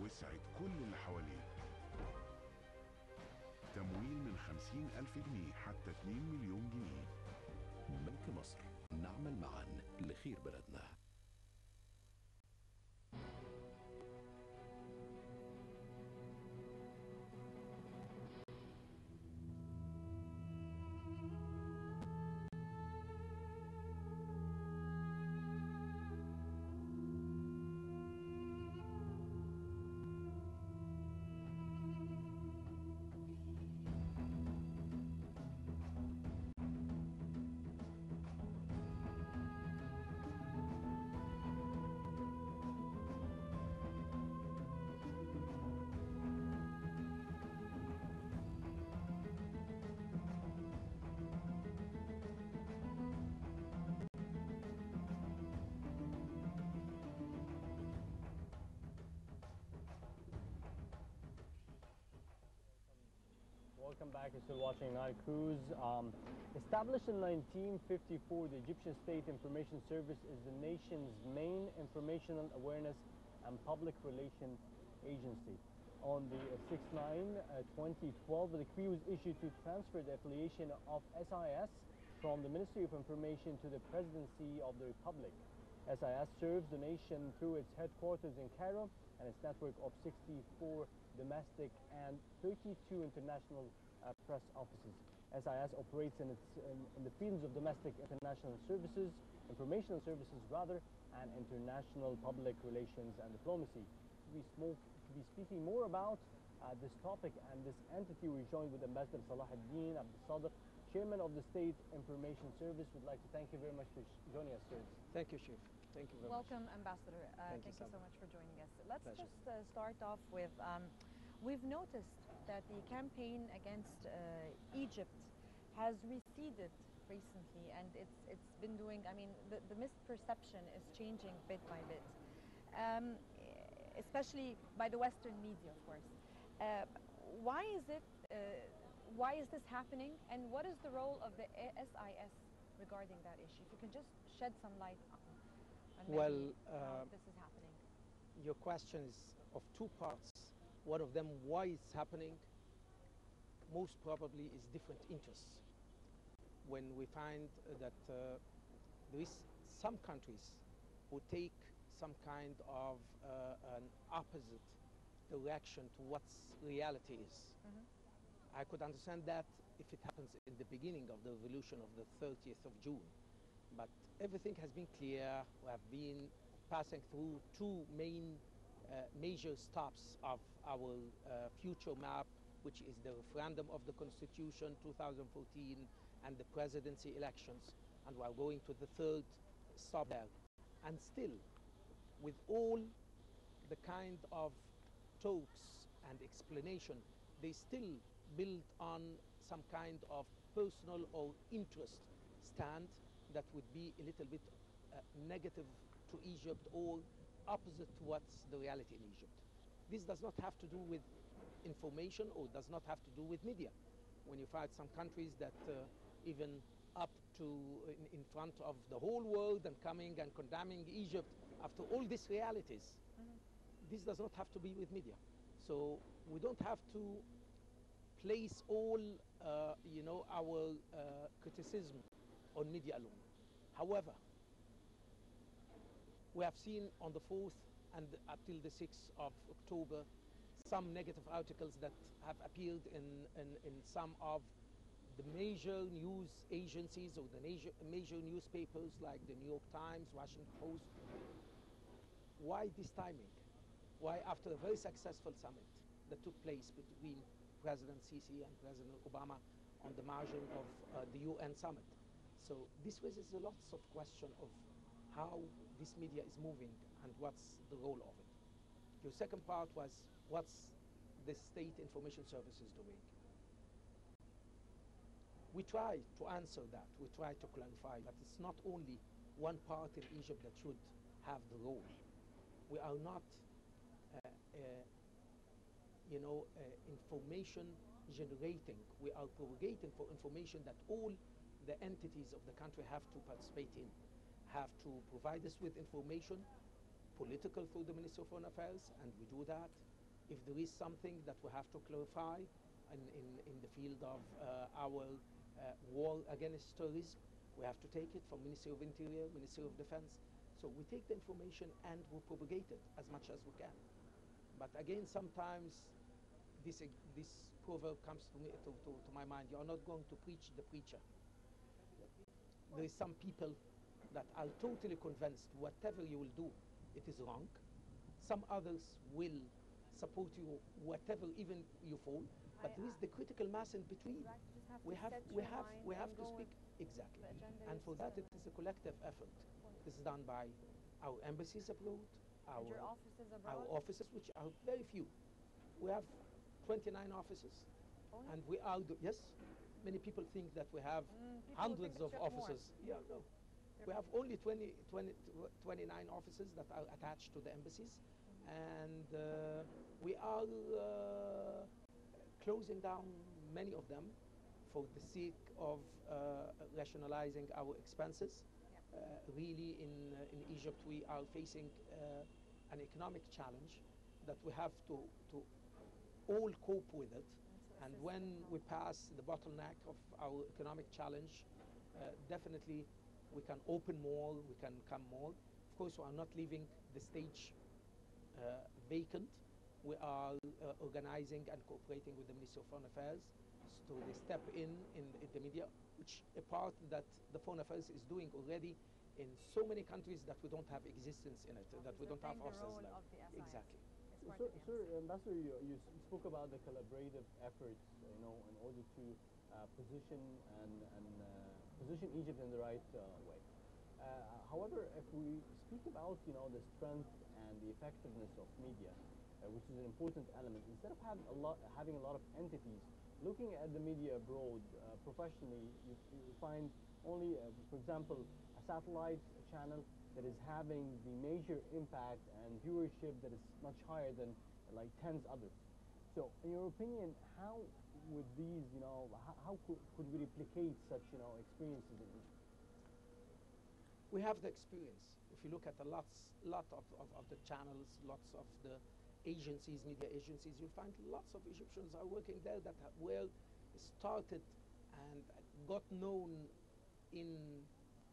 واسعد كل اللي حواليك. تمويل من 50,000 جنيه حتى 2 مليون جنيه. بنك مصر، نعمل معا لخير بلدنا. Welcome back. You're still watching Nile Cruise. Established in 1954, the Egyptian State Information Service is the nation's main informational awareness and public relations agency. On the 6/9/2012, the decree was issued to transfer the affiliation of SIS from the Ministry of Information to the Presidency of the Republic. SIS serves the nation through its headquarters in Cairo and its network of 64 domestic and 32 international press offices. SIS operates in the fields of domestic international services, informational services rather, and international public relations and diplomacy. To be speaking more about this topic and this entity, we're joined with Ambassador Salah Ad-Din Abdel Sadiq, Chairman of the State Information Service. We'd like to thank you very much for joining us, sir. Thank you, Chief. Thank you very much. Welcome, Ambassador. Thank you so much for joining us. Let's Pleasure. just start off with, we've noticed that the campaign against Egypt has receded recently, and it's been doing, I mean, the misperception is changing bit by bit, especially by the Western media, of course. Why is this happening, and what is the role of the SIS regarding that issue? If you can just shed some light on maybe how this is happening. Your question is of two parts. One of them, why it's happening, most probably is different interests. When we find that there is some countries who take some kind of an opposite direction to what reality is. I could understand that if it happens in the beginning of the revolution of the 30th of June. But everything has been clear. We have been passing through two major stops of our future map, which is the referendum of the Constitution 2014 and the presidency elections. And we're going to the third stop there. And still, with all the kind of talks and explanation, they still build on some kind of personal or interest stand that would be a little bit negative to Egypt or opposite to what's the reality in Egypt. This does not have to do with information or does not have to do with media. When you find some countries that even up to in front of the whole world and coming and condemning Egypt after all these realities, this does not have to be with media. So we don't have to place all our criticism on media alone. However, we have seen on the 4th and up till the 6th of October some negative articles that have appeared in some of the major news agencies or the major newspapers like the New York Times, Washington Post. Why this timing? Why after a very successful summit that took place between President Sisi and President Obama on the margin of the UN summit? So this raises lots of questions of how this media is moving and what's the role of it. Your second part was what's the State Information Services doing? We try to answer that, we try to clarify that it's not only one part in Egypt that should have the role. We are not information generating. We are propagating for information that all the entities of the country have to participate in, have to provide us with information, political through the Ministry of Foreign Affairs, and we do that. If there is something that we have to clarify in the field of our war against terrorism, we have to take it from Ministry of Interior, Ministry of Defense. So we take the information and we propagate it as much as we can. But again, sometimes this proverb comes to my mind: you are not going to preach the preacher. There is some people that are totally convinced whatever you will do, it is wrong. Some others will support you whatever even you fall. But there is the critical mass in between. We have to speak exactly. And for that, it is a collective effort. This is done by our embassies abroad, And your offices abroad? our offices, which are very few. We have 29 offices, Only? and we are yes. Many people think that we have People hundreds think of it's just more. offices. Yeah, no. We have only 29 offices that are attached to the embassies, and we are closing down many of them for the sake of rationalizing our expenses. Really, in Egypt, we are facing an economic challenge that we have to all cope with it. And when we pass the bottleneck of our economic challenge, definitely we can open more, we can come more. Of course, we are not leaving the stage vacant. We are organizing and cooperating with the Ministry of Foreign Affairs to step in the media, which a part that the Foreign Affairs is doing already in so many countries that we don't have existence in it, that we don't have offices like. Exactly. Sir, Ambassador, you spoke about the collaborative efforts, in order to position position Egypt in the right way. However, if we speak about the strength and the effectiveness of media, which is an important element, instead of having a lot of entities looking at the media abroad professionally, you find only, for example, a satellite channel that is having the major impact and viewership that is much higher than like 10 others. So, in your opinion, how would these, how could we replicate such, experiences in Egypt? We have the experience. If you look at a lot of the channels, lots of the agencies, media agencies, you'll find lots of Egyptians are working there that were started and got known in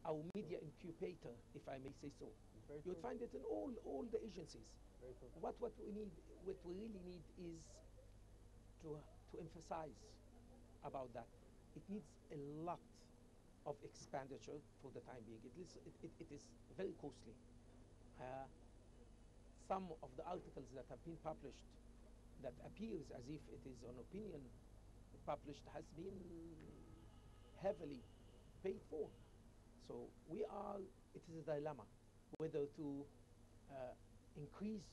our media incubator, if I may say so. You'll find it in all the agencies. What we really need is to emphasize about that. It needs a lot of expenditure for the time being. It is very costly. Some of the articles that have been published that appears as if it is an opinion published has been heavily paid for. So it is a dilemma whether to increase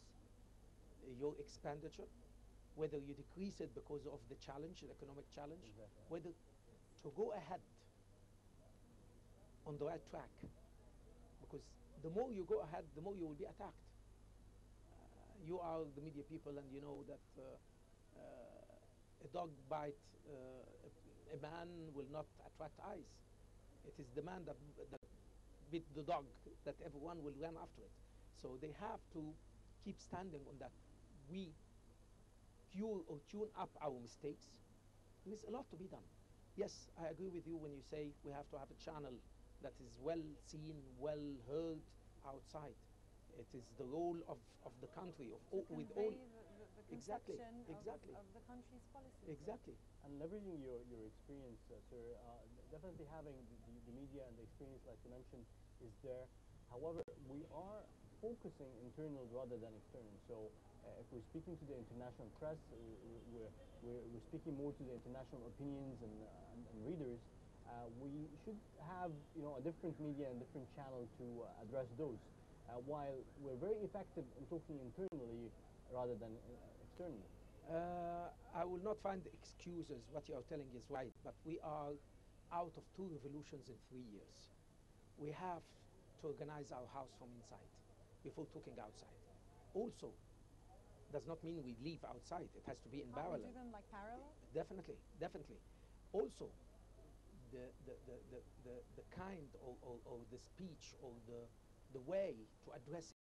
your expenditure, whether you decrease it because of the challenge, the economic challenge, whether to go ahead on the right track. Because the more you go ahead, the more you will be attacked. You are the media people, and you know that a dog bite a man will not attract eyes. It is the man that bit the dog that everyone will run after it. So they have to keep standing on that. We cure or tune up our mistakes. There is a lot to be done. Yes, I agree with you when you say we have to have a channel that is well seen, well heard outside. It is the role of the country, with all the exactly, conception of the country's policies. exactly. And leveraging your experience, sir, definitely having the media and the experience, like you mentioned, is there. However, we are focusing internal rather than external. So if we're speaking to the international press, we're speaking more to the international opinions and readers. We should have a different media and different channel to address those. While we're very effective in talking internally rather than externally. I will not find excuses. What you are telling is right, but we are out of 2 revolutions in 3 years. We have to organize our house from inside before talking outside. Also, does not mean we leave outside. It has to be in parallel. We do them like parallel? Definitely, definitely. Also, the kind or the speech or the way to address